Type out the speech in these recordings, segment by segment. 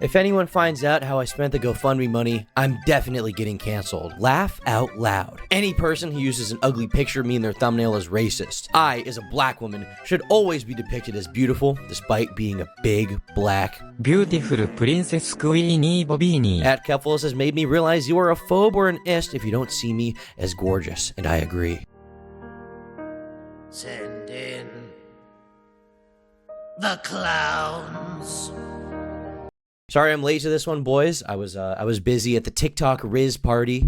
If anyone finds out how I spent the GoFundMe money, I'm definitely getting canceled. Laugh out loud. Any person who uses an ugly picture of me in their thumbnail is racist. I, as a black woman, should always be depicted as beautiful, despite being a big, black, beautiful princess Queenie Bobini. At Keffals has made me realize you are a phobe or an ist if you don't see me as gorgeous, and I agree. Send in the clowns. Sorry I'm late to this one, boys. I was busy at the TikTok Riz party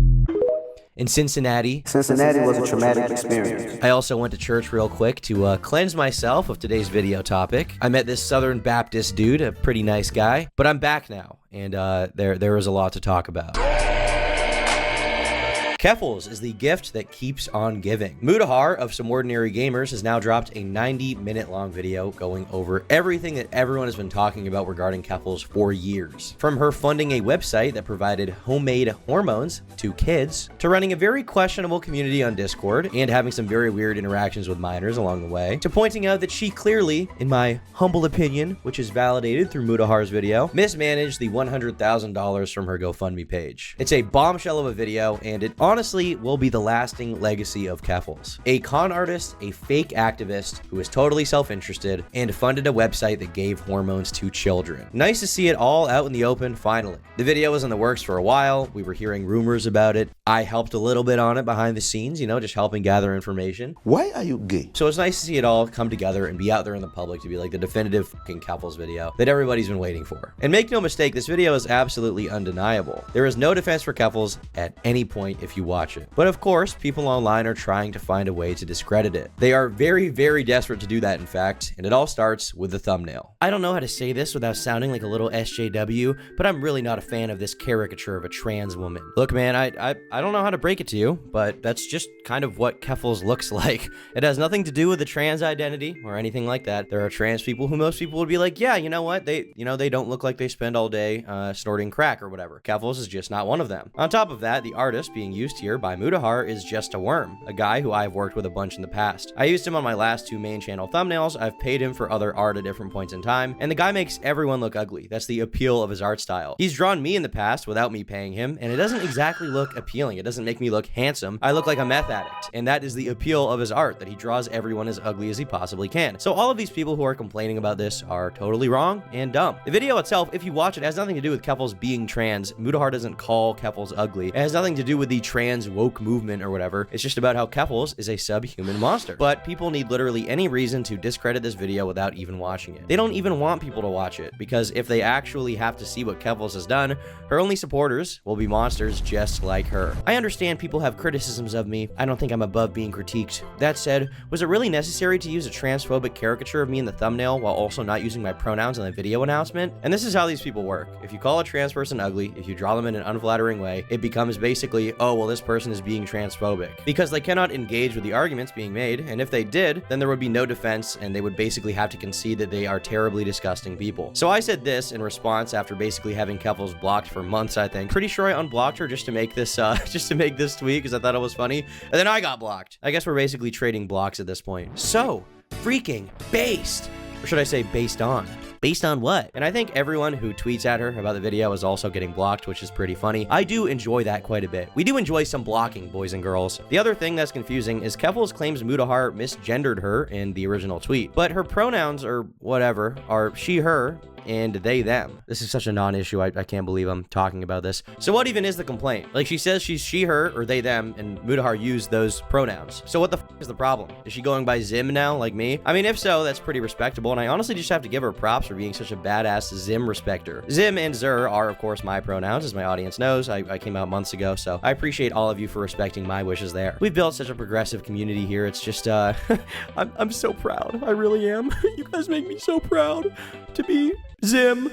in Cincinnati. Cincinnati was a traumatic experience. I also went to church real quick to cleanse myself of today's video topic. I met this Southern Baptist dude, a pretty nice guy, but I'm back now, and there is a lot to talk about. Keffals is the gift that keeps on giving. Mudahar of Some Ordinary Gamers has now dropped a 90-minute long video going over everything that everyone has been talking about regarding Keffals for years. From her funding a website that provided homemade hormones to kids, to running a very questionable community on Discord and having some very weird interactions with minors along the way, to pointing out that she clearly, in my humble opinion, which is validated through Mudahar's video, mismanaged the $100,000 from her GoFundMe page. It's a bombshell of a video, and it honestly will be the lasting legacy of Keffals. A con artist, a fake activist who is totally self-interested and funded a website that gave hormones to children. Nice to see it all out in the open finally. The video was in the works for a while. We were hearing rumors about it. I helped a little bit on it behind the scenes, you know, just helping gather information. Why are you gay? So it's nice to see it all come together and be out there in the public to be like the definitive fucking Keffals video that everybody's been waiting for. And make no mistake, this video is absolutely undeniable. There is no defense for Keffals at any point if you watch it. But of course, people online are trying to find a way to discredit it. They are very, very desperate to do that, in fact, and it all starts with the thumbnail. I don't know how to say this without sounding like a little SJW, but I'm really not a fan of this caricature of a trans woman. Look, man, I don't know how to break it to you, but that's just kind of what Keffals looks like. It has nothing to do with the trans identity or anything like that. There are trans people who most people would be like, yeah, you know what? They don't look like they spend all day snorting crack or whatever. Keffals is just not one of them. On top of that, the artist being used here by Mudahar is just a worm, a guy who I've worked with a bunch in the past. I used him on my last two main channel thumbnails. I've paid him for other art at different points in time, and the guy makes everyone look ugly. That's the appeal of his art style. He's drawn me in the past without me paying him, and it doesn't exactly look appealing. It doesn't make me look handsome. I look like a meth addict, and that is the appeal of his art, that he draws everyone as ugly as he possibly can. So all of these people who are complaining about this are totally wrong and dumb. The video itself, if you watch it, has nothing to do with Keffals being trans. Mudahar doesn't call Keffals ugly. It has nothing to do with the trans woke movement or whatever. It's just about how Keffals is a subhuman monster. But people need literally any reason to discredit this video without even watching it. They don't even want people to watch it, because if they actually have to see what Keffals has done, her only supporters will be monsters just like her. I understand people have criticisms of me. I don't think I'm above being critiqued. That said, was it really necessary to use a transphobic caricature of me in the thumbnail while also not using my pronouns in the video announcement? And this is how these people work. If you call a trans person ugly, if you draw them in an unflattering way, it becomes basically, oh, well, this person is being transphobic, because they cannot engage with the arguments being made, and if they did, then there would be no defense, and they would basically have to concede that they are terribly disgusting people. So I said this in response after basically having Keffals blocked for months, I think. Pretty sure I unblocked her just to make this tweet because I thought it was funny, and then I got blocked. I guess we're basically trading blocks at this point. So freaking based, or should I say based on? Based on what? And I think everyone who tweets at her about the video is also getting blocked, which is pretty funny. I do enjoy that quite a bit. We do enjoy some blocking, boys and girls. The other thing that's confusing is Keffals claims Mudahar misgendered her in the original tweet, but her pronouns or whatever are she, her, and they, them. This is such a non-issue. I can't believe I'm talking about this. So what even is the complaint? Like, she says she's she, her, or they, them, and Mudahar used those pronouns. So what the f is the problem? Is she going by Zim now, like me? I mean, if so, that's pretty respectable, and I honestly just have to give her props for being such a badass Zim respecter. Zim and Zer are, of course, my pronouns, as my audience knows. I came out months ago, so I appreciate all of you for respecting my wishes there. We've built such a progressive community here. It's just, I'm so proud. I really am. You guys make me so proud to be Zim.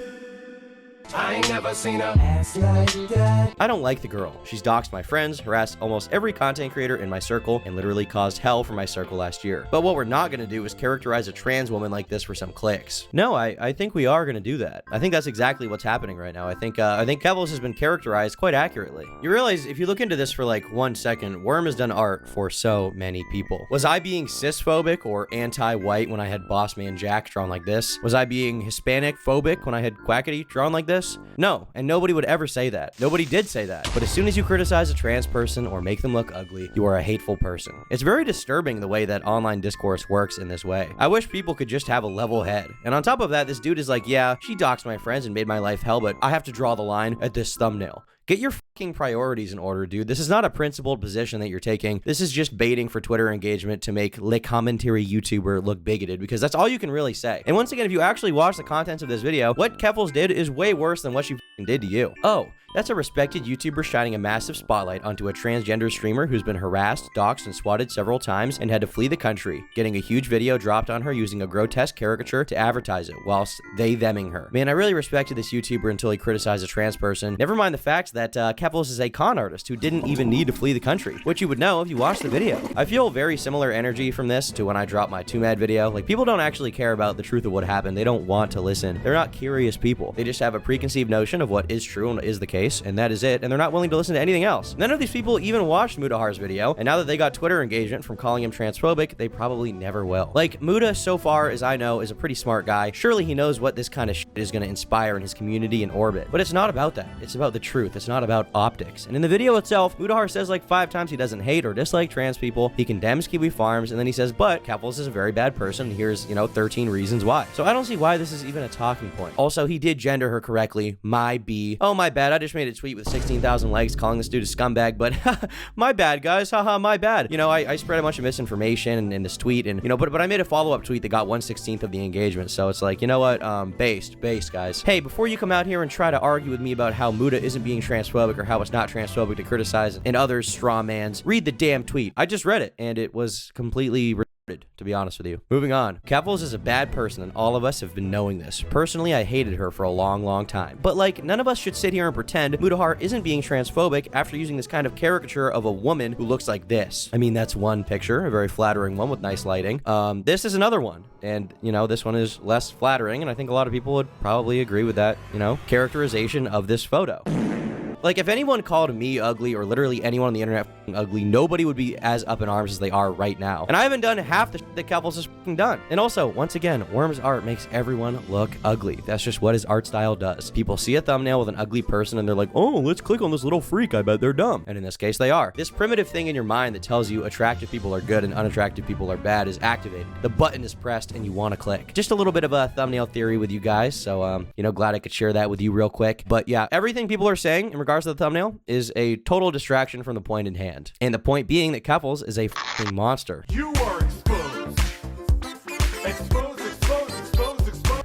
I ain't never seen a ass like that. I don't like the girl. She's doxed my friends, harassed almost every content creator in my circle, and literally caused hell for my circle last year. But what we're not gonna do is characterize a trans woman like this for some clicks. No, I think we are gonna do that. I think that's exactly what's happening right now. I think Keffals has been characterized quite accurately. You realize, if you look into this for like 1 second, Worm has done art for so many people. Was I being cisphobic or anti-white when I had Boss Man Jack drawn like this? Was I being Hispanic phobic when I had Quackity drawn like this? this? No, and nobody would ever say that. Nobody did say that. But as soon as you criticize a trans person or make them look ugly, you are a hateful person. It's very disturbing the way that online discourse works in this way. I wish people could just have a level head. And on top of that, this dude is like, yeah, she doxed my friends and made my life hell, but I have to draw the line at this thumbnail. Get your fucking priorities in order, dude. This is not a principled position that you're taking. This is just baiting for Twitter engagement to make le commentary YouTuber look bigoted, because that's all you can really say. And once again, if you actually watch the contents of this video, what Keffals did is way worse than what she fucking did to you. Oh, that's a respected YouTuber shining a massive spotlight onto a transgender streamer who's been harassed, doxxed, and swatted several times and had to flee the country, getting a huge video dropped on her using a grotesque caricature to advertise it, whilst they-theming her. Man, I really respected this YouTuber until he criticized a trans person. Never mind the fact that Keffals is a con artist who didn't even need to flee the country, which you would know if you watched the video. I feel very similar energy from this to when I dropped my 2Mad video. Like, people don't actually care about the truth of what happened. They don't want to listen. They're not curious people. They just have a preconceived notion of what is true and is the case, and that is it, and they're not willing to listen to anything else. None of these people even watched Mudahar's video, and now that they got Twitter engagement from calling him transphobic, they probably never will. Like, Muda, so far as I know, is a pretty smart guy. Surely he knows what this kind of shit is going to inspire in his community and orbit. But it's not about that. It's about the truth. It's not about optics. And in the video itself, Mudahar says like 5 times he doesn't hate or dislike trans people. He condemns Kiwi Farms, and then he says, but Keffals is a very bad person, and here's, 13 reasons why. So I don't see why this is even a talking point. Also, he did gender her correctly. My B. Oh, my bad. I just made a tweet with 16,000 likes calling this dude a scumbag, but my bad, guys. Haha, my bad. I spread a bunch of misinformation in this tweet, and, but I made a follow-up tweet that got 1/16 of the engagement, so it's like, you know what? Based, guys. Hey, before you come out here and try to argue with me about how Muda isn't being transphobic or how it's not transphobic to criticize and others straw mans, read the damn tweet. I just read it, and it was completely to be honest with you. Moving on. Keffals is a bad person, and all of us have been knowing this. Personally, I hated her for a long time. But like, none of us should sit here and pretend Mudahar isn't being transphobic after using this kind of caricature of a woman who looks like this. I mean, that's one picture, a very flattering one with nice lighting. This is another one, and this one is less flattering, and I think a lot of people would probably agree with that, characterization of this photo. Like, if anyone called me ugly, or literally anyone on the internet ugly, nobody would be as up in arms as they are right now. And I haven't done half the shit that Keffals has done. And also, once again, Worm's art makes everyone look ugly. That's just what his art style does. People see a thumbnail with an ugly person and they're like, oh, let's click on this little freak. I bet they're dumb. And in this case, they are. This primitive thing in your mind that tells you attractive people are good and unattractive people are bad is activated. The button is pressed and you want to click. Just a little bit of a thumbnail theory with you guys. So, glad I could share that with you real quick. But yeah, everything people are saying in regards to the thumbnail is a total distraction from the point in hand. And the point being that Keffals is a f***ing monster. You are exposed. Exposed.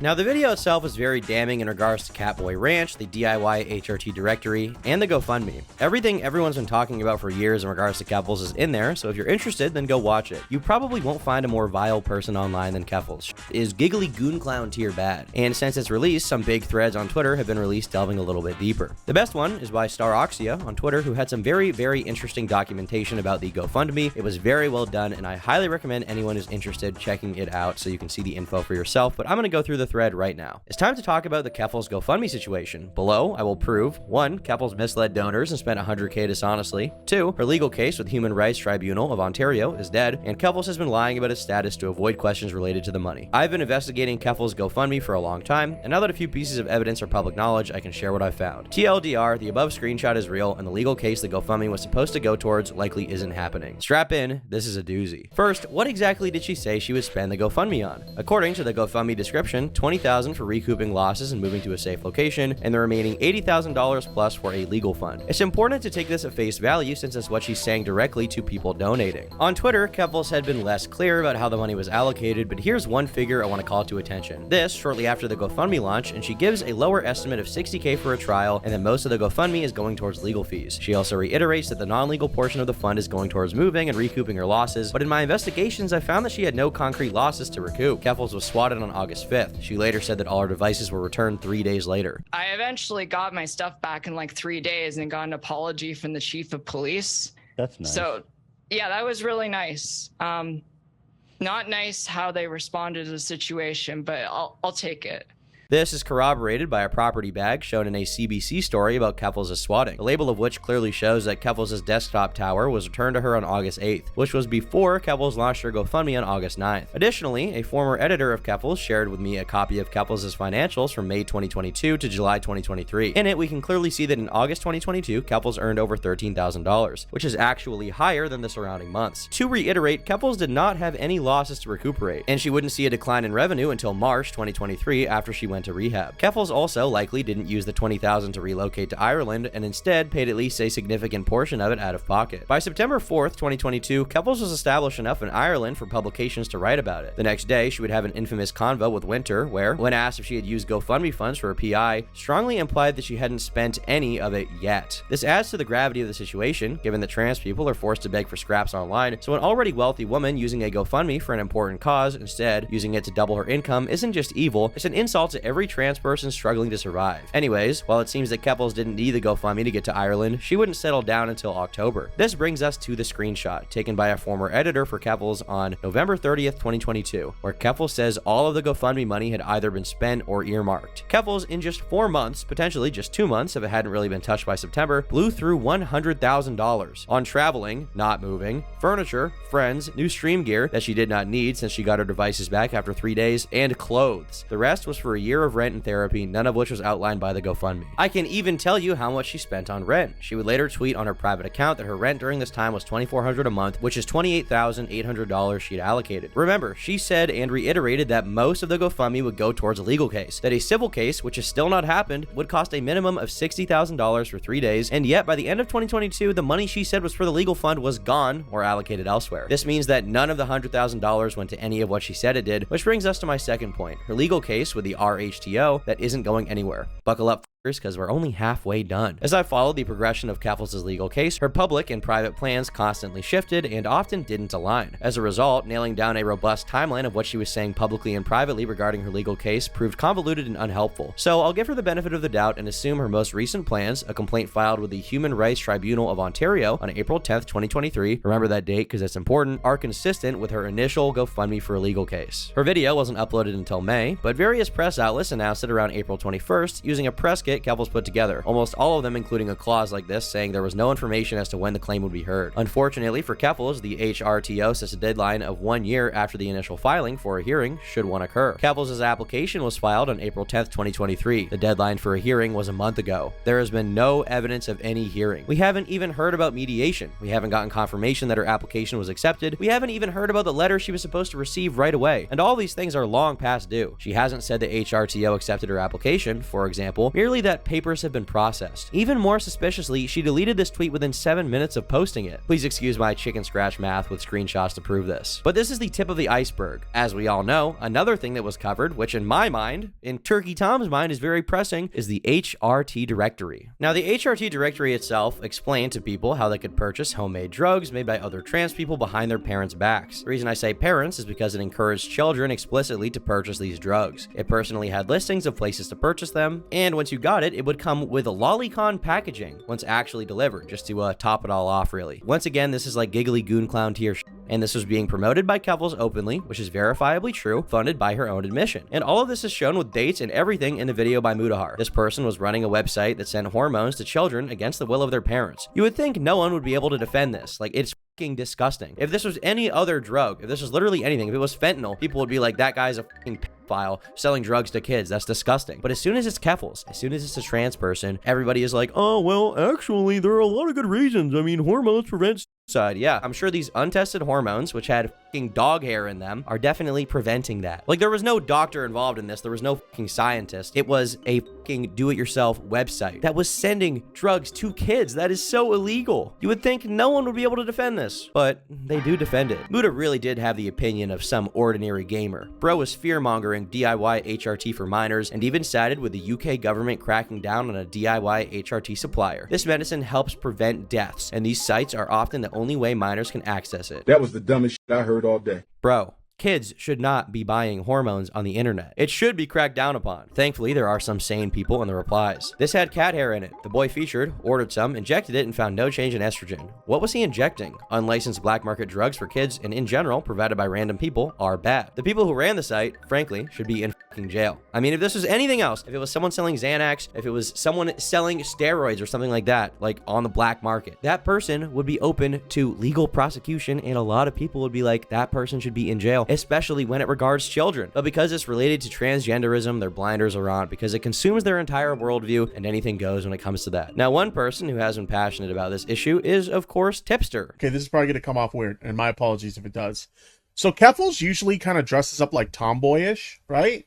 Now, the video itself is very damning in regards to Catboy Ranch, the DIY HRT directory, and the GoFundMe. Everything everyone's been talking about for years in regards to Keffals is in there, so if you're interested, then go watch it. You probably won't find a more vile person online than Keffals. Is giggly goon clown tier bad? And since its release, some big threads on Twitter have been released delving a little bit deeper. The best one is by Staroxia on Twitter, who had some very interesting documentation about the GoFundMe. It was very well done, and I highly recommend anyone who's interested checking it out so you can see the info for yourself, but I'm going to go through the thread right now. It's time to talk about the Keffals GoFundMe situation. Below, I will prove 1. Keffals misled donors and spent $100K dishonestly. 2. Her legal case with Human Rights Tribunal of Ontario is dead, and Keffals has been lying about his status to avoid questions related to the money. I've been investigating Keffals GoFundMe for a long time, and now that a few pieces of evidence are public knowledge, I can share what I've found. TLDR, the above screenshot is real, and the legal case the GoFundMe was supposed to go towards likely isn't happening. Strap in, this is a doozy. First, what exactly did she say she would spend the GoFundMe on? According to the GoFundMe description, $20,000 for recouping losses and moving to a safe location, and the remaining $80,000 plus for a legal fund. It's important to take this at face value since it's what she's saying directly to people donating. On Twitter, Keffals had been less clear about how the money was allocated, but here's one figure I want to call to attention. This, shortly after the GoFundMe launch, and she gives a lower estimate of $60K for a trial, and then most of the GoFundMe is going towards legal fees. She also reiterates that the non-legal portion of the fund is going towards moving and recouping her losses, but in my investigations, I found that she had no concrete losses to recoup. Keffals was swatted on August 5th. She later said that all her devices were returned 3 days later. I eventually got my stuff back in like 3 days and got an apology from the chief of police. That's nice. So yeah, that was really nice. Not nice how they responded to the situation, but I'll take it. This is corroborated by a property bag shown in a CBC story about Keffals' swatting, the label of which clearly shows that Keffals' desktop tower was returned to her on August 8th, which was before Keffals launched her GoFundMe on August 9th. Additionally, a former editor of Keffals shared with me a copy of Keffals' financials from May 2022 to July 2023. In it, we can clearly see that in August 2022, Keffals earned over $13,000, which is actually higher than the surrounding months. To reiterate, Keffals did not have any losses to recuperate, and she wouldn't see a decline in revenue until March 2023 after she went to rehab. Keffals also likely didn't use the $20,000 to relocate to Ireland and instead paid at least a significant portion of it out of pocket. By September 4th, 2022, Keffals was established enough in Ireland for publications to write about it. The next day, she would have an infamous convo with Winter, where, when asked if she had used GoFundMe funds for her PI, strongly implied that she hadn't spent any of it yet. This adds to the gravity of the situation, given that trans people are forced to beg for scraps online, so an already wealthy woman using a GoFundMe for an important cause, instead using it to double her income, isn't just evil, it's an insult to every trans person struggling to survive. Anyways, while it seems that Keffals didn't need the GoFundMe to get to Ireland, she wouldn't settle down until October. This brings us to the screenshot, taken by a former editor for Keffals on November 30th, 2022, where Keffals says all of the GoFundMe money had either been spent or earmarked. Keffals, in just 4 months, potentially just 2 months if it hadn't really been touched by September, blew through $100,000 on traveling, not moving, furniture, friends, new stream gear that she did not need since she got her devices back after 3 days, and clothes. The rest was for a year of rent and therapy, none of which was outlined by the GoFundMe. I can even tell you how much she spent on rent. She would later tweet on her private account that her rent during this time was $2,400 a month, which is $28,800 she'd allocated. Remember, she said and reiterated that most of the GoFundMe would go towards a legal case, that a civil case, which has still not happened, would cost a minimum of $60,000 for 3 days, and yet by the end of 2022, the money she said was for the legal fund was gone or allocated elsewhere. This means that none of the $100,000 went to any of what she said it did, which brings us to my second point, her legal case with the RHTO that isn't going anywhere. Buckle up, because we're only halfway done. As I followed the progression of Keffals' legal case, her public and private plans constantly shifted and often didn't align. As a result, nailing down a robust timeline of what she was saying publicly and privately regarding her legal case proved convoluted and unhelpful. So I'll give her the benefit of the doubt and assume her most recent plans, a complaint filed with the Human Rights Tribunal of Ontario on April 10th, 2023, remember that date because it's important, are consistent with her initial GoFundMe for a legal case. Her video wasn't uploaded until May, but various press outlets announced it around April 21st using a press kit Keffals put together, almost all of them including a clause like this saying there was no information as to when the claim would be heard. Unfortunately for Keffals, the HRTO sets a deadline of 1 year after the initial filing for a hearing should one occur. Keffals' application was filed on April 10th, 2023. The deadline for a hearing was a month ago. There has been no evidence of any hearing. We haven't even heard about mediation. We haven't gotten confirmation that her application was accepted. We haven't even heard about the letter she was supposed to receive right away. And all these things are long past due. She hasn't said the HRTO accepted her application, for example, merely that papers have been processed. Even more suspiciously, she deleted this tweet within 7 minutes of posting it. Please excuse my chicken scratch math with screenshots to prove this. But this is the tip of the iceberg. As we all know, another thing that was covered, which in my mind, in Turkey Tom's mind is very pressing, is the HRT directory. Now, the HRT directory itself explained to people how they could purchase homemade drugs made by other trans people behind their parents' backs. The reason I say parents is because it encouraged children explicitly to purchase these drugs. It personally had listings of places to purchase them, and once you got it, it would come with a lolicon packaging once actually delivered, just to top it all off, really. Once again, this is like giggly goon clown tier shit. And this was being promoted by Keffals openly, which is verifiably true, funded by her own admission. And all of this is shown with dates and everything in the video by Mudahar. This person was running a website that sent hormones to children against the will of their parents. You would think no one would be able to defend this. Like, it's fucking disgusting. If this was any other drug, if this was literally anything, if it was fentanyl, people would be like, that guy's a fucking pedophile selling drugs to kids. That's disgusting. But as soon as it's Keffals, as soon as it's a trans person, everybody is like, oh, well, actually, there are a lot of good reasons. I mean, hormones prevent suicide. Yeah, I'm sure these untested hormones, which had fucking dog hair in them, are definitely preventing that. Like, there was no doctor involved in this. There was no fucking scientist. It was a fucking do-it-yourself website that was sending drugs to kids. That is so illegal. You would think no one would be able to defend this, but they do defend it. Muda really did have the opinion of some ordinary gamer. Bro was fear-mongering DIY HRT for minors and even sided with the UK government cracking down on a DIY HRT supplier. This medicine helps prevent deaths, and these sites are often the only way minors can access it. That was the dumbest shit I heard all day. Bro, Kids should not be buying hormones on the internet. It should be cracked down upon. Thankfully, there are some sane people in the replies. This had cat hair in it. The boy featured, ordered some, injected it, and found no change in estrogen. What was he injecting? Unlicensed black market drugs for kids, and in general, provided by random people, are bad. The people who ran the site, frankly, should be in fucking jail. I mean, if this was anything else, if it was someone selling Xanax, if it was someone selling steroids or something like that, like on the black market, that person would be open to legal prosecution, and a lot of people would be like, that person should be in jail, especially when it regards children. But because it's related to transgenderism, their blinders are on because it consumes their entire worldview, and anything goes when it comes to that. Now, one person who has been passionate about this issue is, of course, Tipster. Okay, this is probably going to come off weird, and my apologies if it does. So Keffals usually kind of dresses up like tomboyish, right?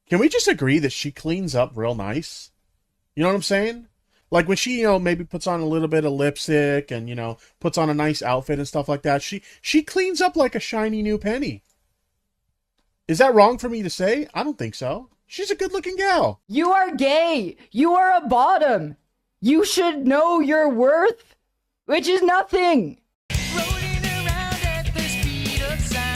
Can we just agree that she cleans up real nice? You know what I'm saying? Like when she, maybe puts on a little bit of lipstick and, puts on a nice outfit and stuff like that. She cleans up like a shiny new penny. Is that wrong for me to say? I don't think so. She's a good-looking gal. You are gay. You are a bottom. You should know your worth, which is nothing.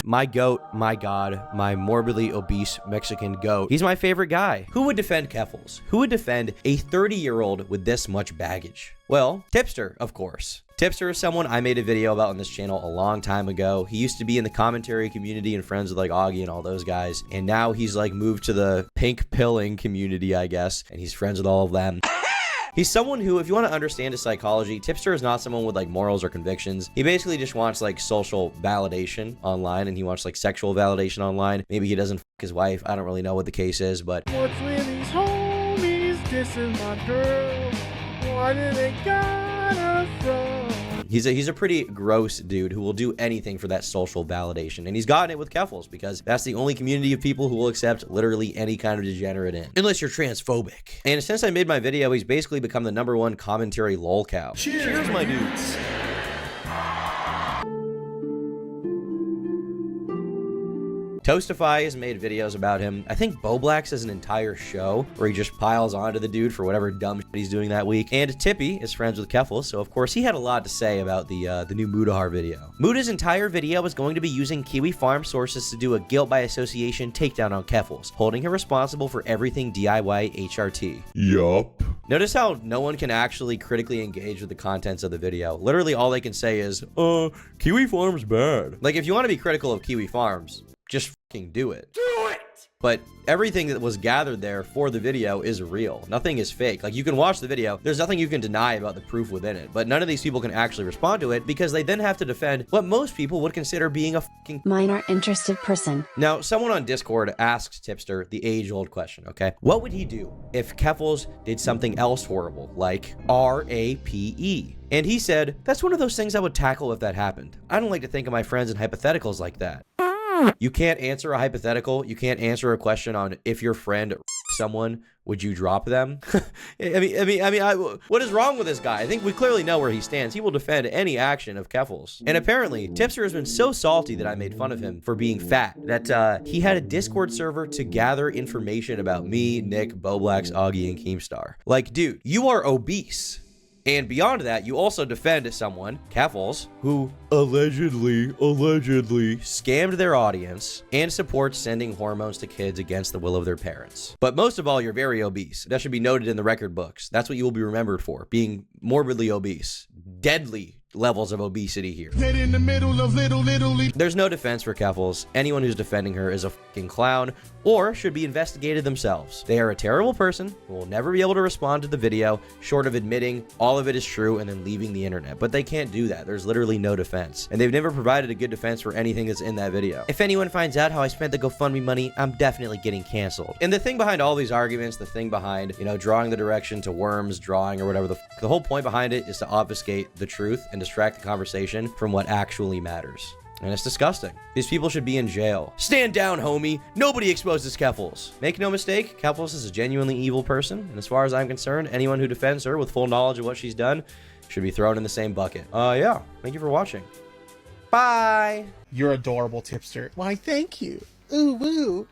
My goat, my god, my morbidly obese Mexican goat. He's my favorite guy. Who would defend Keffals? Who would defend a 30-year-old with this much baggage? Well, Tipster, of course. Tipster is someone I made a video about on this channel a long time ago. He used to be in the commentary community and friends with like Augie and all those guys. And now he's like moved to the pink pilling community, I guess. And he's friends with all of them. He's someone who, if you want to understand his psychology, Tipster is not someone with like morals or convictions. He basically just wants like social validation online, and he wants like sexual validation online. Maybe he doesn't f his wife. I don't really know what the case is, but What's with these homies dissing my girl? Why did they got her from? he's a pretty gross dude who will do anything for that social validation, and he's gotten it with Keffals because that's the only community of people who will accept literally any kind of degenerate in, unless you're transphobic. And since I made my video, he's basically become the #1 commentary lolcow. Cheers, my dudes. Toastify has made videos about him. I think Boblax has an entire show where he just piles onto the dude for whatever dumb shit he's doing that week. And Tippy is friends with Keffals, so of course he had a lot to say about the new Mudahar video. Muda's entire video is going to be using Kiwi Farm sources to do a guilt by association takedown on Keffals, holding him responsible for everything DIY HRT. Yup. Notice how no one can actually critically engage with the contents of the video. Literally all they can say is, Kiwi Farm's bad. Like, if you want to be critical of Kiwi Farms, just fucking do it. Do it! But everything that was gathered there for the video is real. Nothing is fake. Like, you can watch the video. There's nothing you can deny about the proof within it. But none of these people can actually respond to it because they then have to defend what most people would consider being a fucking minor interested person. Now, someone on Discord asked Tipster the age-old question, okay? What would he do if Keffals did something else horrible, like RAPE? And he said, that's one of those things I would tackle if that happened. I don't like to think of my friends in hypotheticals like that. You can't answer a hypothetical. You can't answer a question on if your friend someone, would you drop them? I mean, what is wrong with this guy? I think we clearly know where he stands. He will defend any action of Keffals. And apparently, Tipster has been so salty that I made fun of him for being fat that he had a Discord server to gather information about me, Nick, Boblax, Augie, and Keemstar. Like, dude, you are obese. And beyond that, you also defend someone, Keffals, who allegedly scammed their audience and supports sending hormones to kids against the will of their parents. But most of all, you're very obese. That should be noted in the record books. That's what you will be remembered for, being morbidly obese. Deadly levels of obesity here. In the middle of little. There's no defense for Keffals. Anyone who's defending her is a fucking clown or should be investigated themselves. They are a terrible person who will never be able to respond to the video short of admitting all of it is true and then leaving the internet. But they can't do that. There's literally no defense. And they've never provided a good defense for anything that's in that video. If anyone finds out how I spent the GoFundMe money, I'm definitely getting canceled. And the thing behind all these arguments, the thing behind, drawing the direction to worms, drawing, or whatever the whole point behind it is to obfuscate the truth and distract the conversation from what actually matters. And it's disgusting. These people should be in jail. Stand down, homie. Nobody exposes Keffals. Make no mistake, Keffals is a genuinely evil person. And as far as I'm concerned, anyone who defends her with full knowledge of what she's done should be thrown in the same bucket. Yeah. Thank you for watching. Bye. You're adorable, Tipster. Why, thank you. Ooh, woo.